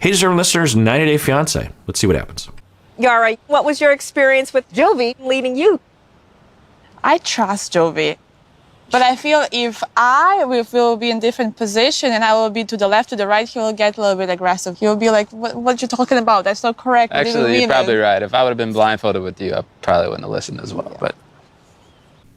Hey, deserving listeners, 90 Day Fiancé. Let's see what happens. Yara, what was your experience with Jovi leading you? I trust Jovi. But I feel if I will be in different position and I will be to the left, to the right, he will get a little bit aggressive. He will be like, what you talking about? That's not correct. Actually, you're probably right. If I would have been blindfolded with you, I probably wouldn't have listened as well. But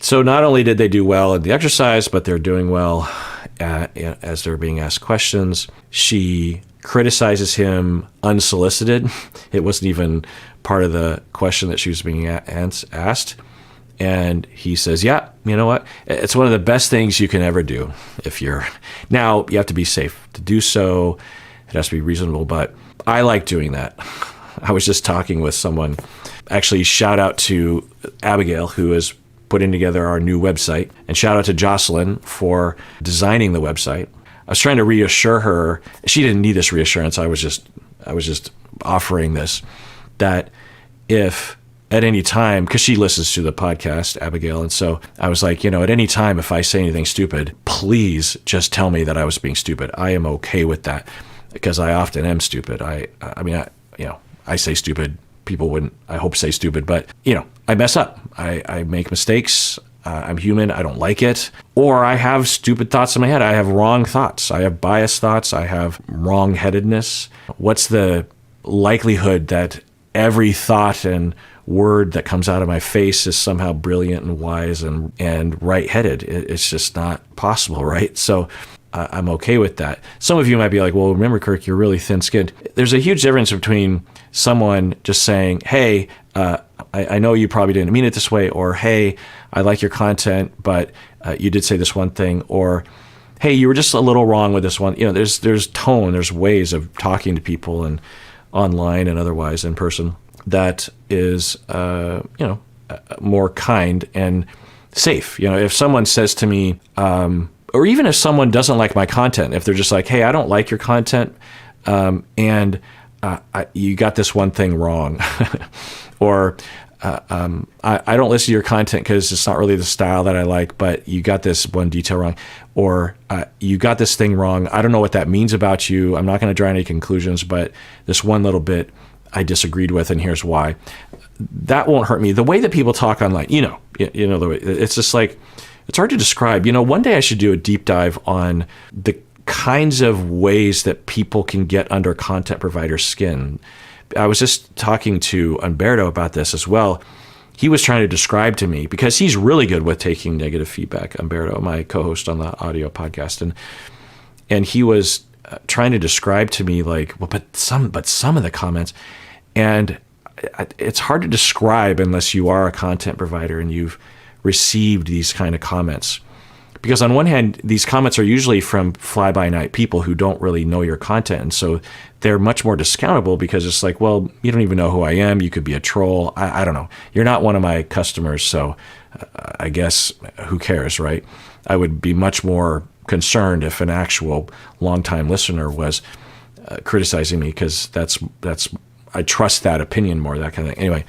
so not only did they do well in the exercise, but they're doing well as they're being asked questions. She criticizes him unsolicited. It wasn't even part of the question that she was being asked. And he says, yeah, you know what? It's one of the best things you can ever do now you have to be safe to do so. It has to be reasonable, but I like doing that. I was just talking with someone, actually shout out to Abigail, who is putting together our new website, and shout out to Jocelyn for designing the website. I was trying to reassure her. She didn't need this reassurance. I was just offering this, that if at any time, because she listens to the podcast, Abigail, and so I was like, at any time, if I say anything stupid, please just tell me that I was being stupid. I am okay with that, because I often am stupid. I say stupid. People wouldn't, I hope, say stupid, but I mess up. I make mistakes. I'm human. I don't like it. Or I have stupid thoughts in my head. I have wrong thoughts. I have biased thoughts. I have wrong-headedness. What's the likelihood that every thought and word that comes out of my face is somehow brilliant and wise and right-headed? It's just not possible, right? So I'm okay with that. Some of you might be like, well, remember, Kirk, you're really thin-skinned. There's a huge difference between someone just saying, hey, I know you probably didn't mean it this way, or hey, I like your content, but you did say this one thing, or hey, you were just a little wrong with this one. There's tone, there's ways of talking to people and online and otherwise in person that is, more kind and safe. If someone says to me, or even if someone doesn't like my content, if they're just like, hey, I don't like your content, and you got this one thing wrong, or I don't listen to your content because it's not really the style that I like, but you got this one detail wrong, or you got this thing wrong. I don't know what that means about you. I'm not going to draw any conclusions, but this one little bit I disagreed with, and here's why. That won't hurt me. The way that people talk online, the way, it's just like, it's hard to describe. One day I should do a deep dive on the kinds of ways that people can get under content providers' skin. I was just talking to Umberto about this as well. He was trying to describe to me, because he's really good with taking negative feedback, Umberto, my co-host on the audio podcast, and he was trying to describe to me like, well, but some of the comments, and it's hard to describe unless you are a content provider and you've received these kind of comments. Because on one hand, these comments are usually from fly-by-night people who don't really know your content. And so they're much more discountable, because it's like, well, you don't even know who I am. You could be a troll. I don't know. You're not one of my customers, so I guess who cares, right? I would be much more concerned if an actual longtime listener was criticizing me, because that's I trust that opinion more, that kind of thing. Anyway.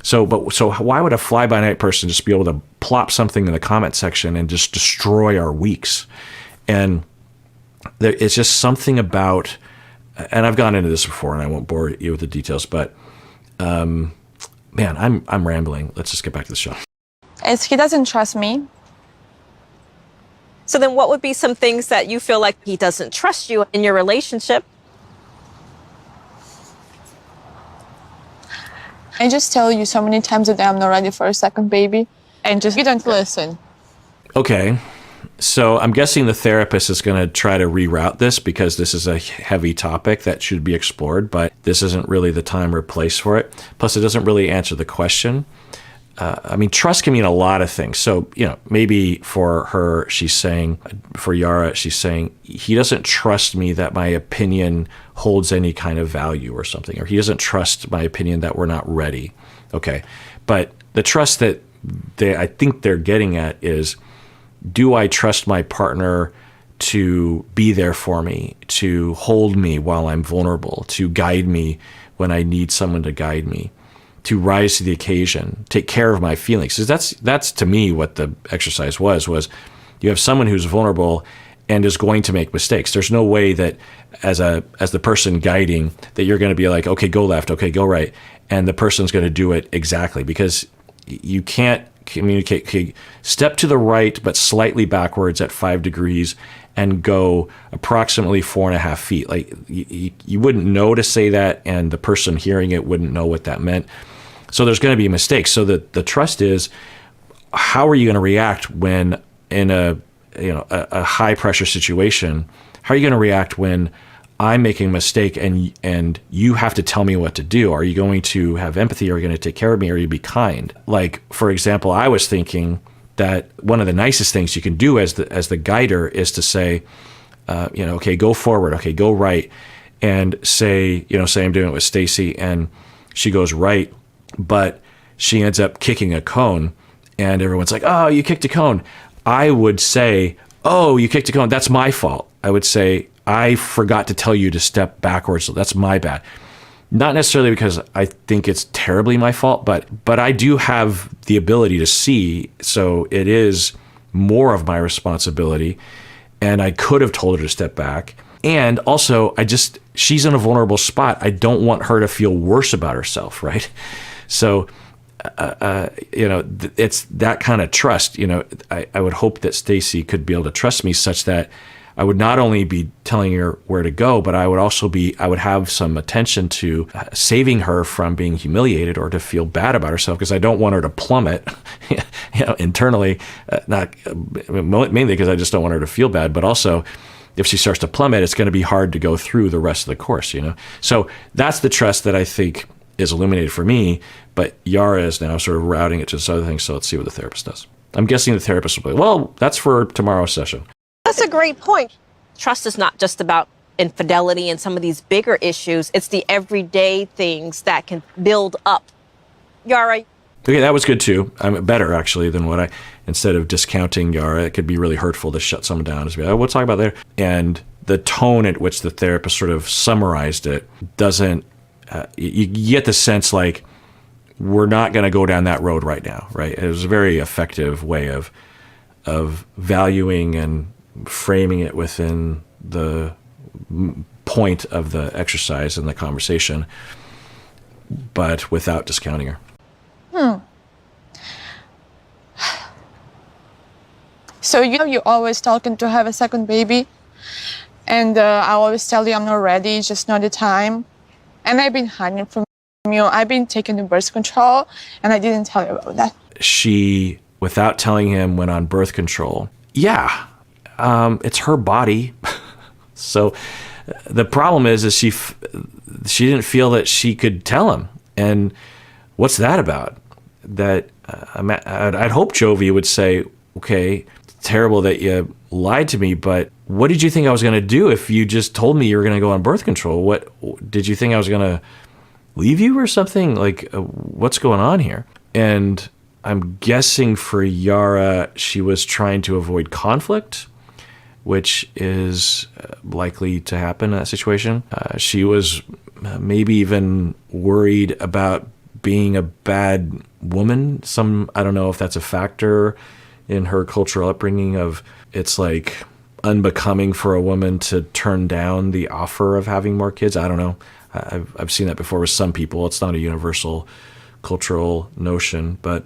So why would a fly-by-night person just be able to plop something in the comment section and just destroy our weeks? And it's just something about, and I've gone into this before, and I won't bore you with the details, but man, I'm rambling. Let's just get back to the show. He doesn't trust me. So then what would be some things that you feel like he doesn't trust you in your relationship? I just tell you so many times that I'm not ready for a second baby, and you don't listen. Okay. So I'm guessing the therapist is going to try to reroute this, because this is a heavy topic that should be explored, but this isn't really the time or place for it. Plus, it doesn't really answer the question. Trust can mean a lot of things. So, maybe for her, for Yara, she's saying, he doesn't trust me that my opinion holds any kind of value or something, or he doesn't trust my opinion that we're not ready. Okay. But the trust that I think they're getting at is, do I trust my partner to be there for me, to hold me while I'm vulnerable, to guide me when I need someone to guide me, to rise to the occasion, take care of my feelings? Because that's to me what the exercise was you have someone who's vulnerable and is going to make mistakes. There's no way that as the person guiding that you're going to be like, okay, go left, okay, go right, and the person's going to do it exactly, because you can't communicate. Okay, step to the right but slightly backwards at 5 degrees and go approximately 4.5 feet. Like you wouldn't know to say that, and the person hearing it wouldn't know what that meant. So there's going to be mistakes. So the trust is, how are you going to react when in a high pressure situation? How are you going to react when I'm making a mistake and you have to tell me what to do? Are you going to have empathy? Are you going to take care of me? Are you be kind? Like, for example, I was thinking that one of the nicest things you can do as the guider is to say, okay, go forward, okay, go right, and say I'm doing it with Stacy, and she goes right, but she ends up kicking a cone, and everyone's like, oh, you kicked a cone. I would say, oh, you kicked a cone. That's my fault. I would say, I forgot to tell you to step backwards. So that's my bad. Not necessarily because I think it's terribly my fault, but I do have the ability to see. So it is more of my responsibility. And I could have told her to step back. And also, she's in a vulnerable spot. I don't want her to feel worse about herself, right? So, it's that kind of trust. I would hope that Stacy could be able to trust me such that I would not only be telling her where to go, but I would have some attention to saving her from being humiliated or to feel bad about herself, because I don't want her to plummet, internally, not mainly because I just don't want her to feel bad, but also if she starts to plummet, it's going to be hard to go through the rest of the course, So that's the trust that I think is illuminated for me, but Yara is now sort of routing it to this other thing, so let's see what the therapist does. I'm guessing the therapist will be, well, that's for tomorrow's session. That's a great point. Trust is not just about infidelity and some of these bigger issues. It's the everyday things that can build up. Yara. Okay, that was good too. I'm better actually than instead of discounting Yara, it could be really hurtful to shut someone down. Just be like, oh, we'll talk about that. And the tone at which the therapist sort of summarized it doesn't, you get the sense like, we're not going to go down that road right now, right? It was a very effective way of valuing and framing it within the point of the exercise and the conversation, but without discounting her. So you're always talking to have a second baby, and I always tell you I'm not ready, it's just not the time. And I've been hiding from you. I've been taking the birth control, and I didn't tell you about that. She, without telling him, went on birth control. Yeah. It's her body. So the problem is she didn't feel that she could tell him. And what's that about? That I'd hope Jovi would say, okay, terrible that you lied to me, but what did you think I was going to do if you just told me you were going to go on birth control? What did you think I was going to leave you or something? Like, what's going on here? And I'm guessing for Yara, she was trying to avoid conflict, which is likely to happen in that situation. She was maybe even worried about being a bad woman. I don't know if that's a factor in her cultural upbringing of it's like unbecoming for a woman to turn down the offer of having more kids. I don't know. I've seen that before with some people. It's not a universal cultural notion, but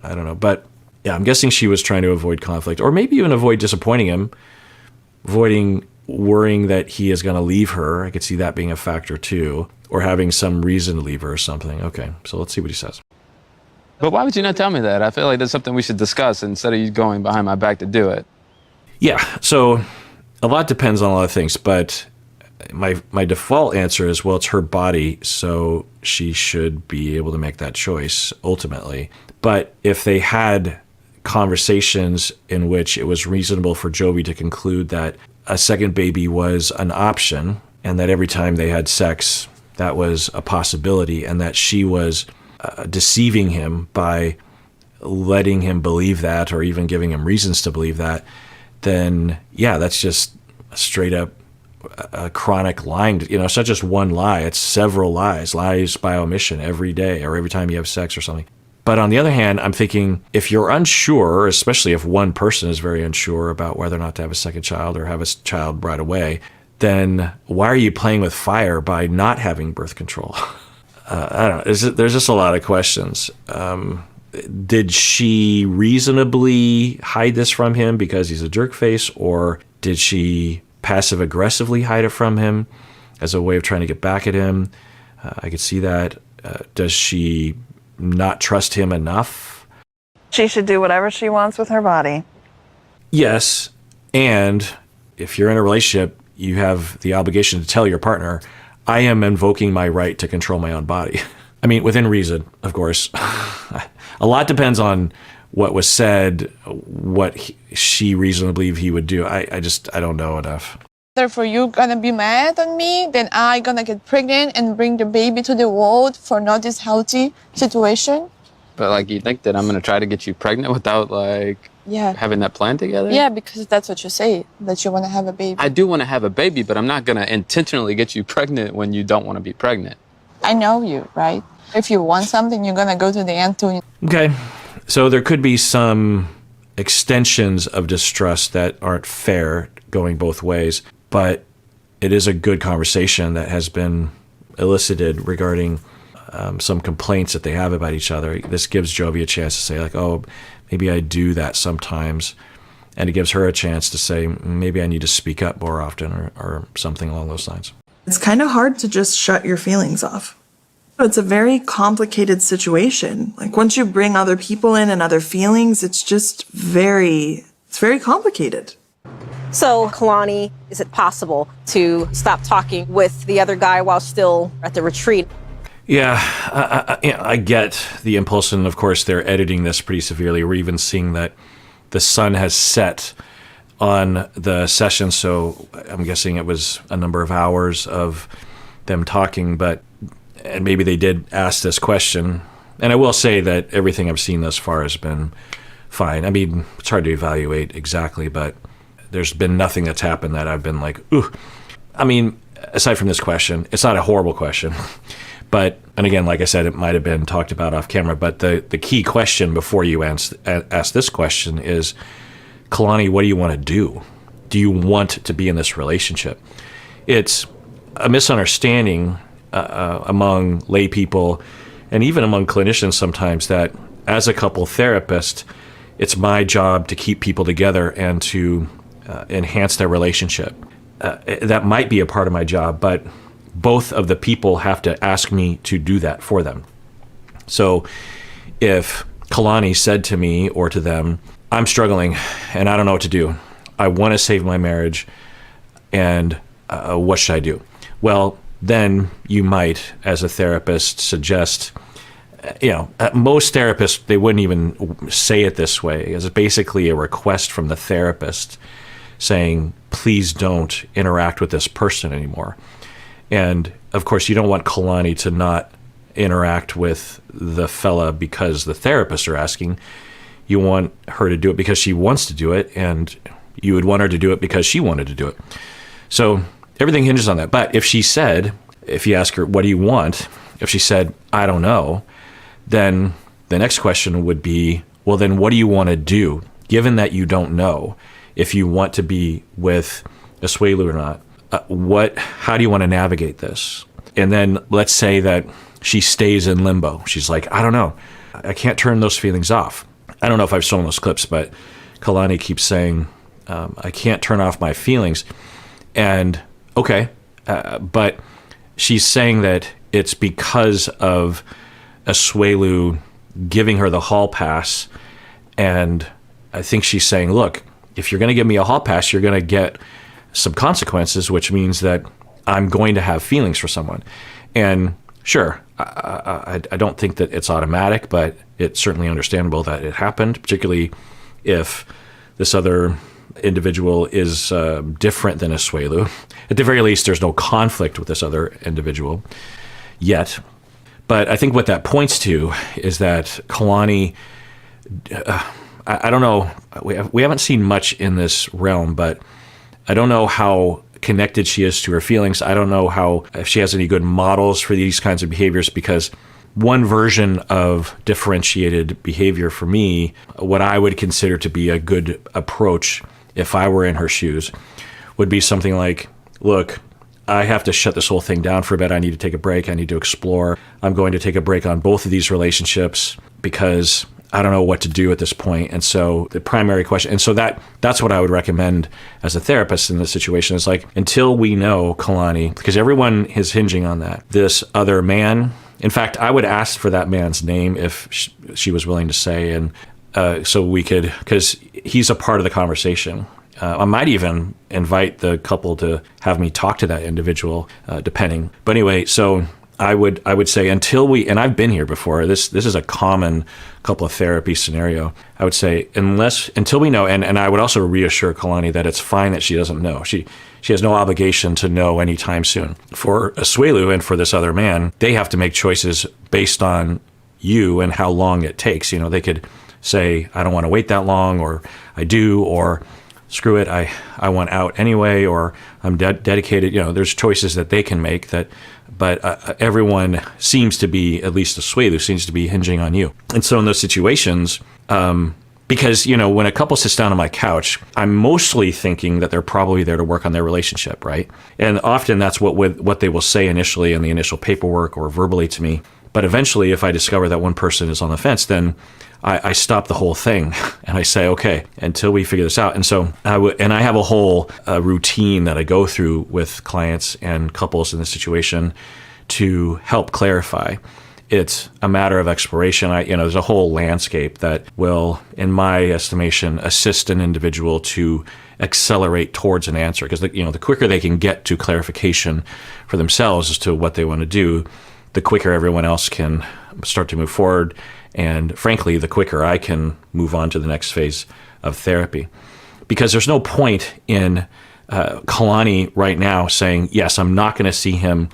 I don't know. But yeah, I'm guessing she was trying to avoid conflict, or maybe even avoid disappointing him, worrying that he is going to leave her. I could see that being a factor too, or having some reason to leave her or something. Okay, so let's see what he says. But why would you not tell me that? I feel like that's something we should discuss instead of you going behind my back to do it. Yeah, so a lot depends on a lot of things, but my default answer is, well, it's her body, so she should be able to make that choice ultimately. But if they had conversations in which it was reasonable for Jovi to conclude that a second baby was an option, and that every time they had sex, that was a possibility, and that she was deceiving him by letting him believe that, or even giving him reasons to believe that, then yeah, that's just straight up chronic lying. It's not just one lie, it's several lies by omission every day or every time you have sex or something. But on the other hand, I'm thinking if you're unsure, especially if one person is very unsure about whether or not to have a second child or have a child right away, then why are you playing with fire by not having birth control? I don't know. There's just a lot of questions. Did she reasonably hide this from him because he's a jerk face, or did she passive aggressively hide it from him as a way of trying to get back at him? I could see that. Does she not trust him enough? She should do whatever she wants with her body. Yes. And if you're in a relationship, you have the obligation to tell your partner, I am invoking my right to control my own body. I mean, within reason, of course. A lot depends on what was said, what she reasonably believed he would do. I don't know enough. Therefore, you're gonna be mad on me, then I'm gonna get pregnant and bring the baby to the world for not this healthy situation. But like, you think that I'm gonna try to get you pregnant without like having that plan together? Yeah, because that's what you say, that you want to have a baby. I do want to have a baby, but I'm not gonna intentionally get you pregnant when you don't want to be pregnant. I know you, right? If you want something, you're gonna go to the end to. Okay, so there could be some extensions of distrust that aren't fair going both ways, but it is a good conversation that has been elicited regarding some complaints that they have about each other. This gives Jovi a chance to say, like, oh, maybe I do that sometimes. And it gives her a chance to say, maybe I need to speak up more often, or something along those lines. It's kind of hard to just shut your feelings off. It's a very complicated situation. Like, once you bring other people in and other feelings, it's very complicated. So, Kalani, is it possible to stop talking with the other guy while still at the retreat? Yeah, I get the impulse, and of course they're editing this pretty severely. We're even seeing that the sun has set on the session, so I'm guessing it was a number of hours of them talking, and maybe they did ask this question. And I will say that everything I've seen thus far has been fine. I mean, it's hard to evaluate exactly, but there's been nothing that's happened that I've been like, ooh. I mean, aside from this question, it's not a horrible question. But, and again, like I said, it might have been talked about off camera, but the key question before you ask this question is, Kalani, what do you want to do? Do you want to be in this relationship? It's a misunderstanding among lay people and even among clinicians sometimes that as a couple therapist, it's my job to keep people together and to enhance their relationship. That might be a part of my job, but both of the people have to ask me to do that for them. So if Kalani said to me or to them, I'm struggling and I don't know what to do. I want to save my marriage, and what should I do? Well, then you might, as a therapist, suggest, most therapists, they wouldn't even say it this way. It's basically a request from the therapist saying, please don't interact with this person anymore. And of course, you don't want Kalani to not interact with the fella because the therapists are asking. You want her to do it because she wants to do it, and you would want her to do it because she wanted to do it. So everything hinges on that. But if you ask her, what do you want? If she said, I don't know, then the next question would be, well, then what do you want to do, given that you don't know if you want to be with Asuelu or not? How do you want to navigate this? And then let's say that she stays in limbo. She's like, I don't know. I can't turn those feelings off. I don't know if I've shown those clips, but Kalani keeps saying, I can't turn off my feelings. And okay, but she's saying that it's because of Asuelu giving her the hall pass. And I think she's saying, look, if you're going to give me a hall pass, you're going to get some consequences, which means that I'm going to have feelings for someone. And sure, I don't think that it's automatic, but it's certainly understandable that it happened, particularly if this other individual is different than Asuelu. At the very least, there's no conflict with this other individual yet. But I think what that points to is that Kalani, I don't know, we haven't seen much in this realm, but I don't know how connected she is to her feelings. I don't know if she has any good models for these kinds of behaviors, because one version of differentiated behavior for me, what I would consider to be a good approach if I were in her shoes, would be something like, look, I have to shut this whole thing down for a bit. I need to take a break. I need to explore. I'm going to take a break on both of these relationships because I don't know what to do at this point. And so the primary question, and so that's what I would recommend as a therapist in this situation is like, until we know, Kalani, because everyone is hinging on that, this other man, in fact, I would ask for that man's name if she was willing to say, and so we could, because he's a part of the conversation. I might even invite the couple to have me talk to that individual, depending. But anyway, so I would say until we, and I've been here before, this is a common couple of therapy scenario. I would say until we know, and I would also reassure Kalani that it's fine that she doesn't know. She has no obligation to know anytime soon. For Asuelu and for this other man, they have to make choices based on you and how long it takes. They could say, I don't want to wait that long, or I do, or screw it, I want out anyway, or I'm dedicated. There's choices that they can make but everyone seems to be, at least Asuelu seems to be hinging on you. And so in those situations, because, when a couple sits down on my couch, I'm mostly thinking that they're probably there to work on their relationship, right? And often that's what they will say initially in the initial paperwork or verbally to me. But eventually, if I discover that one person is on the fence, then I stop the whole thing and I say, okay, until we figure this out. And so I have a whole routine that I go through with clients and couples in this situation to help clarify. It's a matter of exploration. There's a whole landscape that will, in my estimation, assist an individual to accelerate towards an answer. Because the quicker they can get to clarification for themselves as to what they want to do, the quicker everyone else can start to move forward. And frankly, the quicker I can move on to the next phase of therapy. Because there's no point in Kalani right now saying, yes, I'm not going to see him,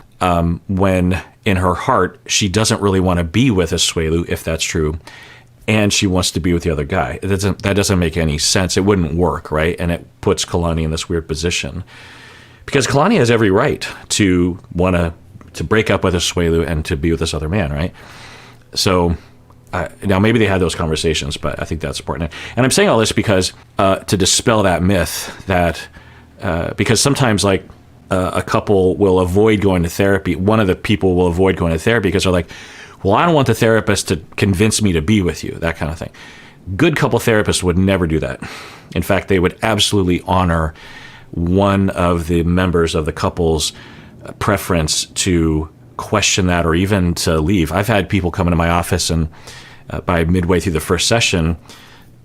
when in her heart, she doesn't really want to be with Asuelu, if that's true, and she wants to be with the other guy. That doesn't make any sense. It wouldn't work, right? And it puts Kalani in this weird position. Because Kalani has every right to want to break up with Asuelu and to be with this other man, right? So now maybe they had those conversations, but I think that's important. And I'm saying all this because to dispel that myth that because sometimes a couple will avoid going to therapy. One of the people will avoid going to therapy because they're like, well, I don't want the therapist to convince me to be with you, that kind of thing. Good couple therapists would never do that. In fact, they would absolutely honor one of the members of the couple's preference to question that or even to leave. I've had people come into my office and by midway through the first session,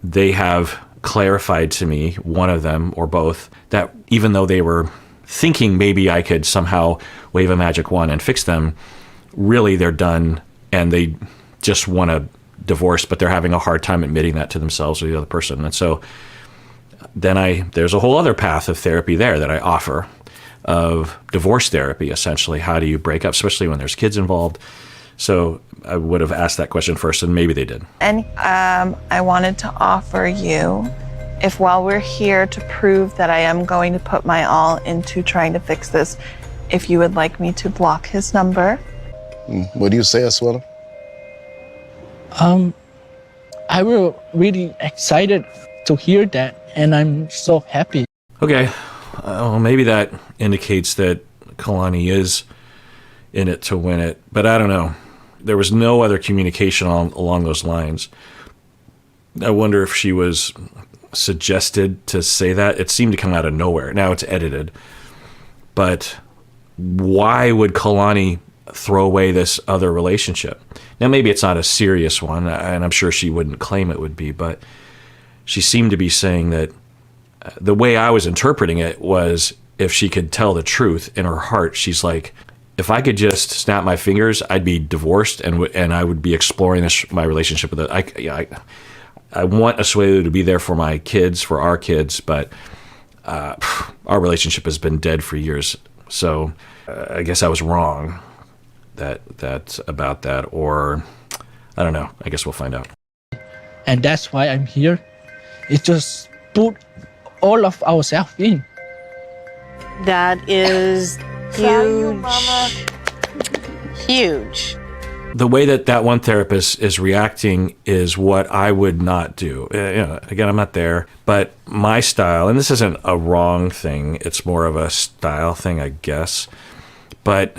they have clarified to me, one of them or both, that even though they were thinking maybe I could somehow wave a magic wand and fix them, really they're done and they just want a divorce, but they're having a hard time admitting that to themselves or the other person. And so then there's a whole other path of therapy there that I offer, of divorce therapy, essentially. How do you break up, especially when there's kids involved? So I would have asked that question first, and maybe they did. And I wanted to offer you, if while we're here to prove that I am going to put my all into trying to fix this, if you would like me to block his number. What do you say, Asuelu? I was really excited to hear that, and I'm so happy. Okay. Well, maybe that indicates that Kalani is in it to win it, but I don't know. There was no other communication along those lines. I wonder if she was suggested to say that. It seemed to come out of nowhere. Now it's edited. But why would Kalani throw away this other relationship? Now, maybe it's not a serious one, and I'm sure she wouldn't claim it would be, but she seemed to be saying that the way I was interpreting it was if she could tell the truth in her heart, she's like, if I could just snap my fingers, I'd be divorced and I would be exploring my relationship with it. I want Asuelu to be there for my kids, for our kids, but our relationship has been dead for years. So I guess I was wrong about that, or I don't know. I guess we'll find out. And that's why I'm here. It's just put all of ourselves in. That is Tell you, huge. Mama. Huge. The way that one therapist is reacting is what I would not do. Again, I'm not there, but my style, and this isn't a wrong thing, it's more of a style thing, I guess. But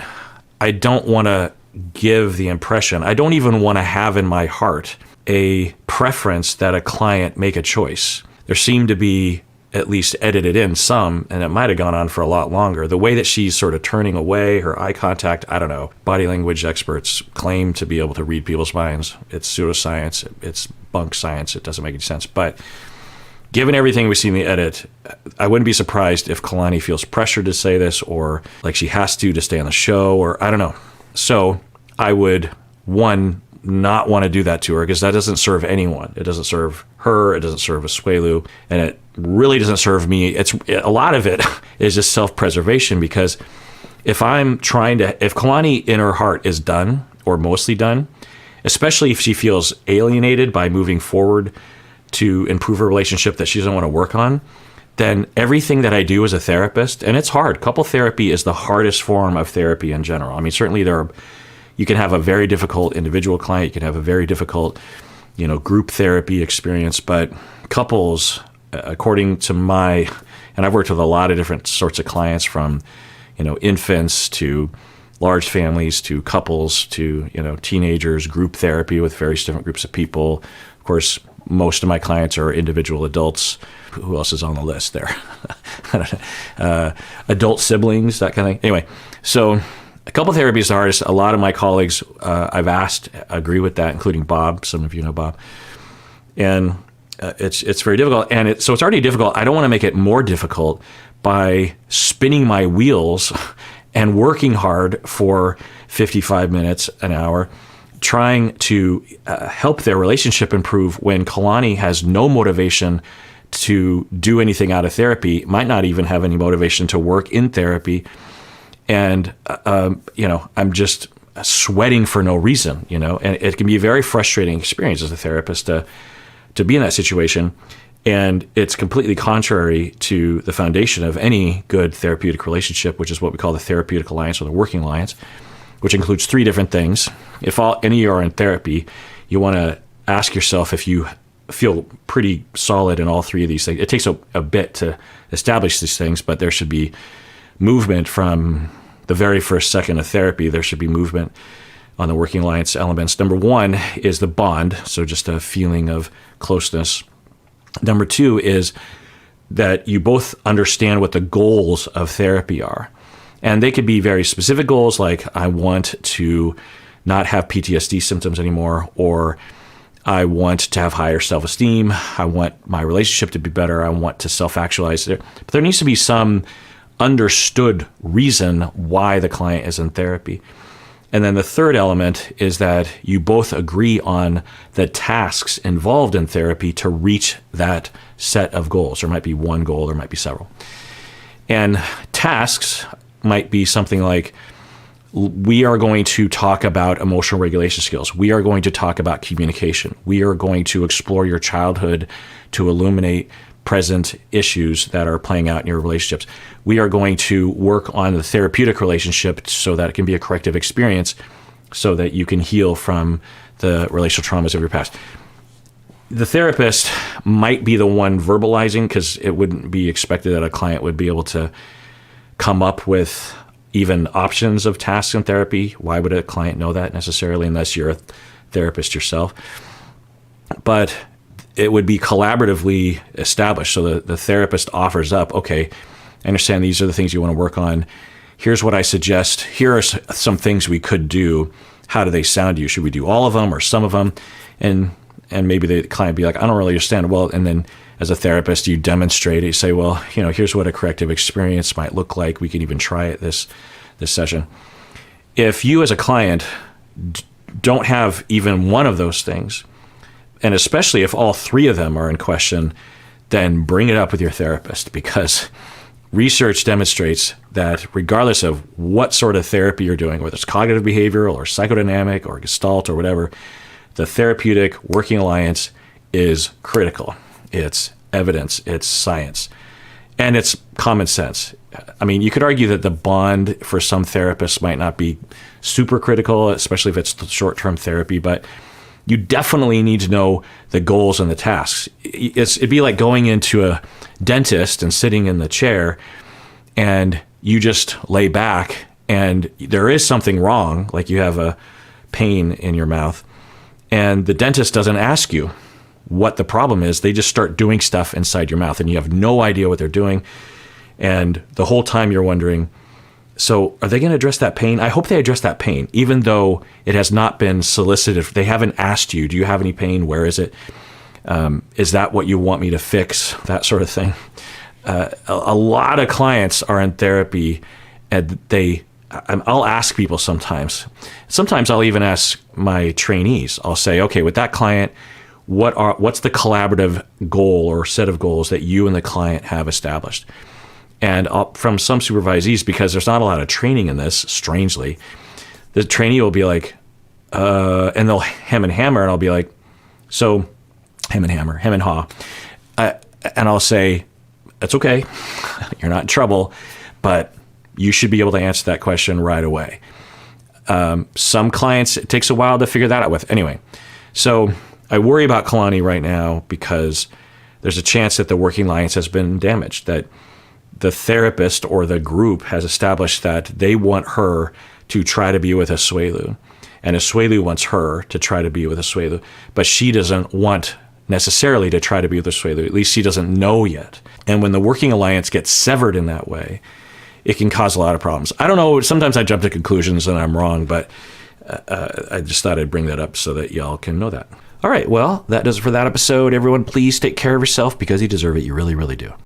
I don't want to give the impression, I don't even want to have in my heart a preference that a client make a choice. There seemed to be at least edited in some, and it might have gone on for a lot longer. The way that she's sort of turning away, her eye contact, I don't know. Body language experts claim to be able to read people's minds. It's pseudoscience. It's bunk science. It doesn't make any sense. But given everything we see in the edit, I wouldn't be surprised if Kalani feels pressured to say this, or like she has to stay on the show, or I don't know. So I would, one, not want to do that to her, because that doesn't serve anyone. It doesn't serve her. It doesn't serve Asuelu, and it really doesn't serve me. It's a lot of it is just self-preservation, because if Kalani in her heart is done, or mostly done, especially if she feels alienated by moving forward to improve her relationship that she doesn't want to work on, then everything that I do as a therapist, and it's hard. Couple therapy is the hardest form of therapy in general. I mean, certainly you can have a very difficult individual client, you can have a very difficult, group therapy experience, but couples, according to and I've worked with a lot of different sorts of clients, from, infants to large families to couples to, teenagers, group therapy with various different groups of people. Of course, most of my clients are individual adults. Who else is on the list there? Adult siblings, that kind of thing. Anyway, so couple therapy is the hardest. A lot of my colleagues I've asked agree with that, including Bob. Some of you know Bob. And it's very difficult. And so it's already difficult. I don't want to make it more difficult by spinning my wheels and working hard for 55 minutes, an hour, trying to help their relationship improve when Kalani has no motivation to do anything out of therapy, might not even have any motivation to work in therapy. And, I'm just sweating for no reason, and it can be a very frustrating experience as a therapist to be in that situation. And it's completely contrary to the foundation of any good therapeutic relationship, which is what we call the therapeutic alliance, or the working alliance, which includes three different things. If any of you are in therapy, you want to ask yourself if you feel pretty solid in all three of these things. It takes a bit to establish these things, but there should be movement from the very first second of therapy. There should be movement on the working alliance elements. Number one is the bond, so just a feeling of closeness. Number two is that you both understand what the goals of therapy are. And they could be very specific goals, like I want to not have PTSD symptoms anymore, or I want to have higher self-esteem, I want my relationship to be better, I want to self-actualize. But there needs to be some understood reason why the client is in therapy. And then the third element is that you both agree on the tasks involved in therapy to reach that set of goals. There might be one goal, there might be several. And tasks might be something like, we are going to talk about emotional regulation skills. We are going to talk about communication. We are going to explore your childhood to illuminate present issues that are playing out in your relationships. We are going to work on the therapeutic relationship so that it can be a corrective experience, so that you can heal from the relational traumas of your past. The therapist might be the one verbalizing, because it wouldn't be expected that a client would be able to come up with even options of tasks in therapy. Why would a client know that necessarily, unless you're a therapist yourself? But it would be collaboratively established. So the therapist offers up, okay, I understand these are the things you want to work on. Here's what I suggest. Here are some things we could do. How do they sound to you? Should we do all of them or some of them? And maybe the client be like, I don't really understand. Well, and then as a therapist, you demonstrate it. You say, well, here's what a corrective experience might look like. We can even try it this session. If you as a client don't have even one of those things, and especially if all three of them are in question, then bring it up with your therapist, because research demonstrates that regardless of what sort of therapy you're doing, whether it's cognitive behavioral or psychodynamic or Gestalt or whatever, the therapeutic working alliance is critical. It's evidence, it's science, and it's common sense. I mean, you could argue that the bond for some therapists might not be super critical, especially if it's short-term therapy, but you definitely need to know the goals and the tasks. It'd be like going into a dentist and sitting in the chair and you just lay back and there is something wrong, like you have a pain in your mouth, and the dentist doesn't ask you what the problem is. They just start doing stuff inside your mouth and you have no idea what they're doing. And the whole time you're wondering, so are they going to address that pain? I hope they address that pain, even though it has not been solicited. They haven't asked you, do you have any pain? Where is it? Is that what you want me to fix? That sort of thing. A lot of clients are in therapy and I'll ask people sometimes. Sometimes I'll even ask my trainees. I'll say, okay, with that client, what's the collaborative goal or set of goals that you and the client have established? And from some supervisees, because there's not a lot of training in this, strangely, the trainee will be like, and they'll hem and hammer, and I'll be like, so hem and hammer, hem and haw. And I'll say, it's okay, you're not in trouble, but you should be able to answer that question right away. Some clients, it takes a while to figure that out with. Anyway, so I worry about Kalani right now because there's a chance that the working alliance has been damaged, that the therapist or the group has established that they want her to try to be with Asuelu, and Asuelu wants her to try to be with Asuelu, but she doesn't want necessarily to try to be with Asuelu. At least she doesn't know yet. And when the working alliance gets severed in that way, it can cause a lot of problems. I don't know. Sometimes I jump to conclusions and I'm wrong, but I just thought I'd bring that up so that y'all can know that. All right. Well, that does it for that episode. Everyone, please take care of yourself because you deserve it. You really, really do.